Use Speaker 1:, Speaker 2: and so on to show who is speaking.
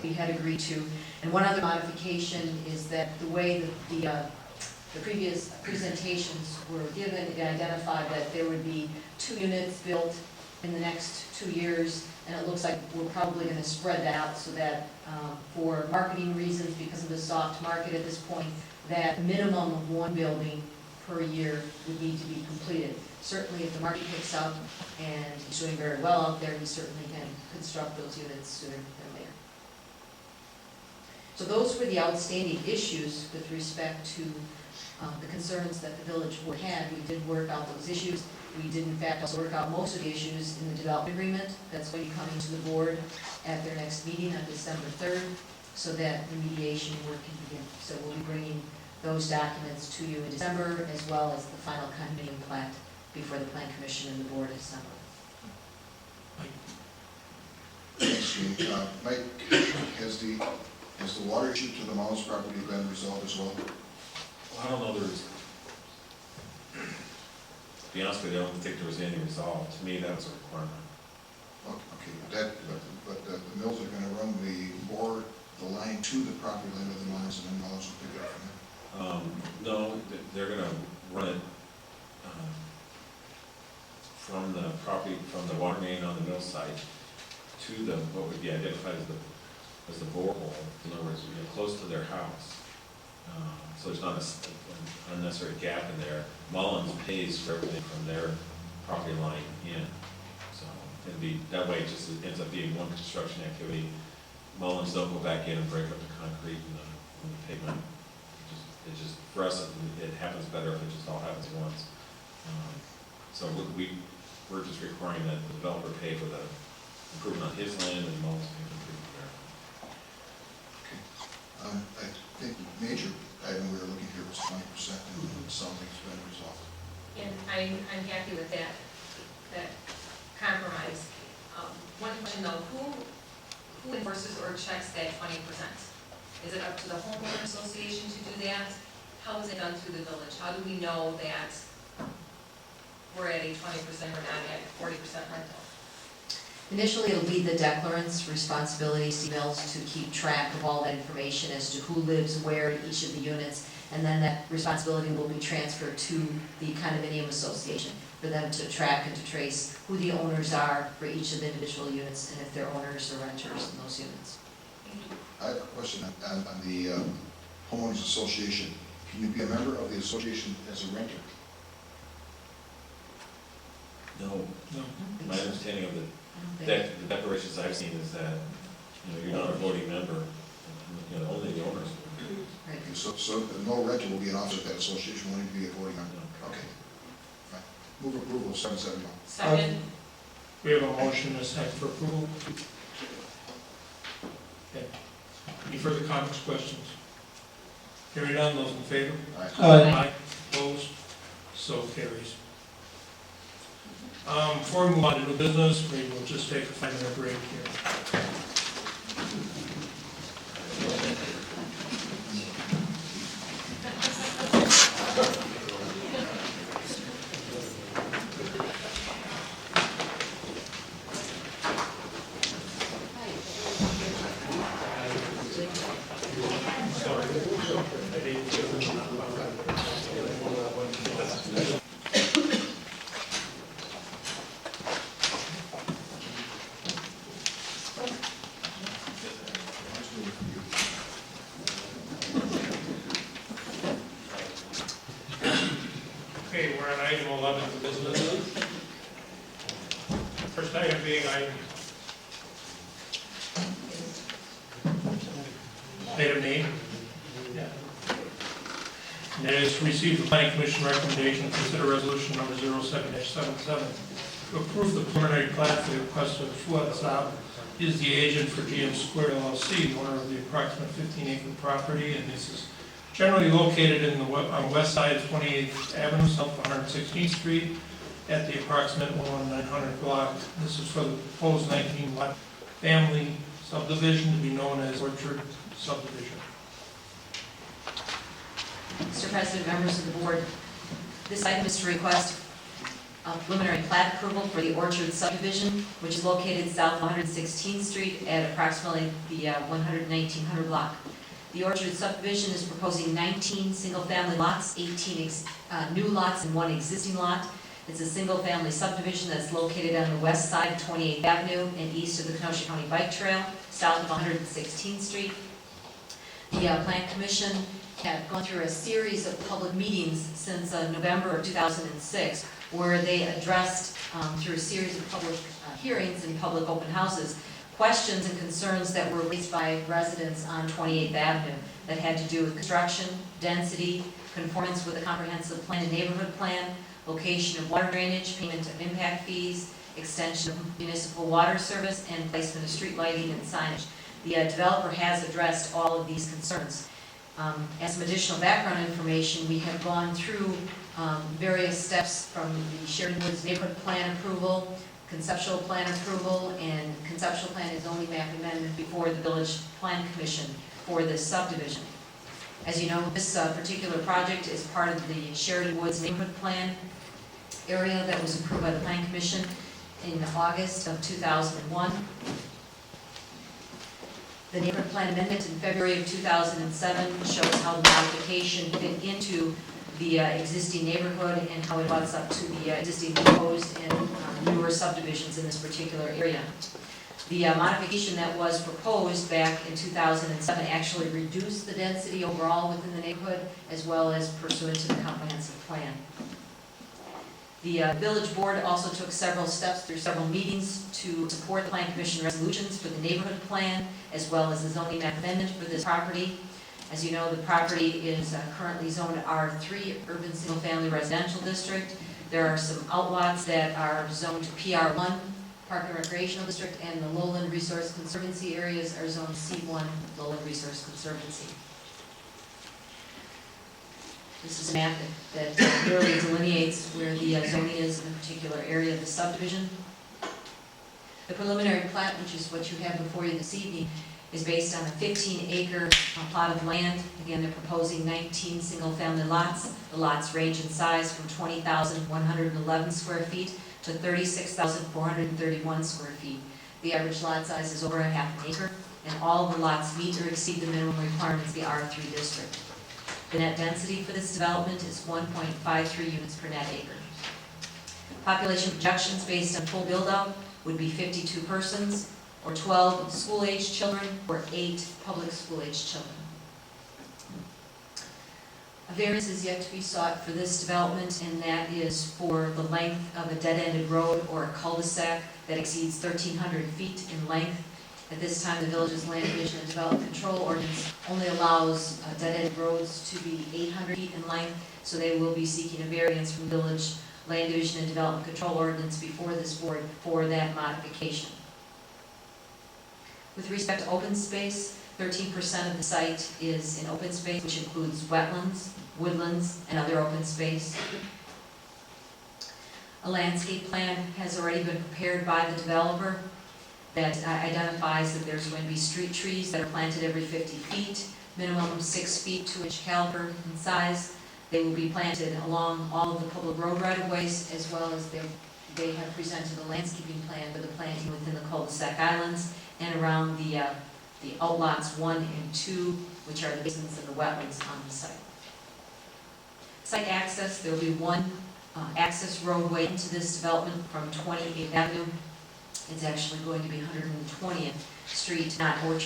Speaker 1: we had agreed to. And one other modification is that the way that the previous presentations were given, it identified that there would be 2 units built in the next 2 years, and it looks like we're probably going to spread that out so that for marketing reasons, because of the soft market at this point, that minimum of 1 building per year would need to be completed. Certainly if the market picks up and it's doing very well out there, we certainly can construct those units sooner than later. So those were the outstanding issues with respect to the concerns that the village board had. We did work out those issues. We did in fact also work out most of the issues in the development agreement. That's going to be coming to the board at their next meeting on December 3rd, so that remediation work can begin. So we'll be bringing those documents to you in December, as well as the final condominium plat before the Plan Commission and the board assemble.
Speaker 2: Mike, has the water issue to the Mullins property been resolved as well?
Speaker 3: Well, I don't know. To be honest with you, I don't think there was any resolve. To me, that was a requirement.
Speaker 2: Okay, but the mills are going to run the line to the property line of the Mullins, and then Mullins will pick it up from there.
Speaker 3: No, they're going to run it from the property, from the water main on the mill site to the what would be identified as the borehole. In other words, close to their house. So there's not an unnecessary gap in there. Mullins pays for everything from their property line in. So it'd be that way. It just ends up being one construction activity. Mullins don't go back in and break up the concrete and the pavement. It just for us it happens better if it just all happens at once. So we're just requiring that the developer pay for the improvement on his land and Mullins pay for the improvement there.
Speaker 2: Okay. I think the major item we were looking here was 20%, and something's been resolved.
Speaker 4: And I'm happy with that compromise. One question though, who enforces or checks that 20%? Is it up to the homeowner association to do that? How is it done through the village? How do we know that we're at a 20%, we're not at 40% rental?
Speaker 1: Initially, it'll be the declarant's responsibility, C-Mills, to keep track of all that information as to who lives where in each of the units, and then that responsibility will be transferred to the condominium association for them to track and to trace who the owners are for each of the individual units and if they're owners or renters in those units.
Speaker 2: I have a question on the homeowners association. Can you be a member of the association as a renter?
Speaker 3: No. My understanding of the declarations I've seen is that you're not a voting member. Only the owners.
Speaker 1: Right.
Speaker 2: Okay, so no renter will be an officer of that association, won't even be a voting member. Okay. Right. Move approval of 771.
Speaker 4: Second.
Speaker 5: We have a motion and a second for approval. Okay. Any further comments, questions? Hearing none, those in favor?
Speaker 2: Aye.
Speaker 5: Opposed? So carries. Before we move on to new business, we will just take a 5-minute break here. Okay, we're on item 11 of the business. First item being item 8. Yeah. And that is to receive the Planning Commission recommendation to consider resolution number 07-77 to approve the preliminary plat for the request of Fuad Saab is the agent for GM Square LLC, the owner of the approximate 15-acre property, and this is generally located in the on west side of 28th Avenue, south of 116th Street, at the approximate 11900 block. This is for the proposed 19-lot family subdivision to be known as Orchard Subdivision.
Speaker 1: Mr. President, members of the board, this item is to request preliminary plat approval for the Orchard subdivision, which is located south of 116th Street at approximately the 1900 block. The Orchard subdivision is proposing 19 single-family lots, 18 new lots, and 1 existing lot. It's a single-family subdivision that's located on the west side of 28th Avenue and east of the Kenosha County Bike Trail, south of 116th Street. The Plan Commission had gone through a series of public meetings since November of 2006, where they addressed, through a series of public hearings and public open houses, questions and concerns that were raised by residents on 28th Avenue that had to do with construction, density, conformance with the comprehensive plan and neighborhood plan, location of water drainage, payment of impact fees, extension of municipal water service, and placement of street lighting and signage. The developer has addressed all of these concerns. As some additional background information, we have gone through various steps from the Sheridan Woods neighborhood plan approval, conceptual plan approval, and conceptual plan and zoning map amendment before the Village Plan Commission for this subdivision. As you know, this particular project is part of the Sheridan Woods neighborhood plan area that was approved by the Plan Commission in August of 2001. The neighborhood plan amendment in February of 2007 shows how the modification fit into the existing neighborhood and how it butts up to the existing proposed and newer subdivisions in this particular area. The modification that was proposed back in 2007 actually reduced the density overall within the neighborhood, as well as pursuant to the comprehensive plan. The village board also took several steps through several meetings to support the Plan Commission resolutions for the neighborhood plan, as well as the zoning map amendment for this property. As you know, the property is currently zoned R3, Urban Single Family Residential District. There are some outlots that are zoned to PR1, Park and Recreational District, and the Lowland Resource Conservancy areas are zoned C1, Lowland Resource Conservancy. This is a map that clearly delineates where the zoning is in a particular area of the subdivision. The preliminary plat, which is what you have before you this evening, is based on a 15-acre plot of land. Again, they're proposing 19 single-family lots. The lots range in size from 20,111 square feet to 36,431 square feet. The average lot size is over a half an acre, and all of the lots meet or exceed the minimum requirements of the R3 district. The net density for this development is 1.53 units per net acre. Population projections based on full build-out would be 52 persons, or 12 school-aged children, or 8 public school-aged children. A variance is yet to be sought for this development, and that is for the length of a dead-ended road or a cul-de-sac that exceeds 1,300 feet in length. At this time, the village's land division and development control ordinance only allows dead-ended roads to be 800 feet in length, so they will be seeking a variance from village land division and development control ordinance before this board for that modification. With respect to open space, 13% of the site is in open space, which includes wetlands, woodlands, and other open space. A landscape plan has already been prepared by the developer that identifies that there's going to be street trees that are planted every 50 feet, minimum 6 feet 2-inch caliber in size. They will be planted along all of the public road right-of-ways, as well as they have presented a landscaping plan for the planting within the cul-de-sac islands and around the outlots 1 and 2, which are the basins and the wetlands on the site. Site access, there will be one access roadway into this development from 28th Avenue. It's actually going to be 120th Street, not Orchard.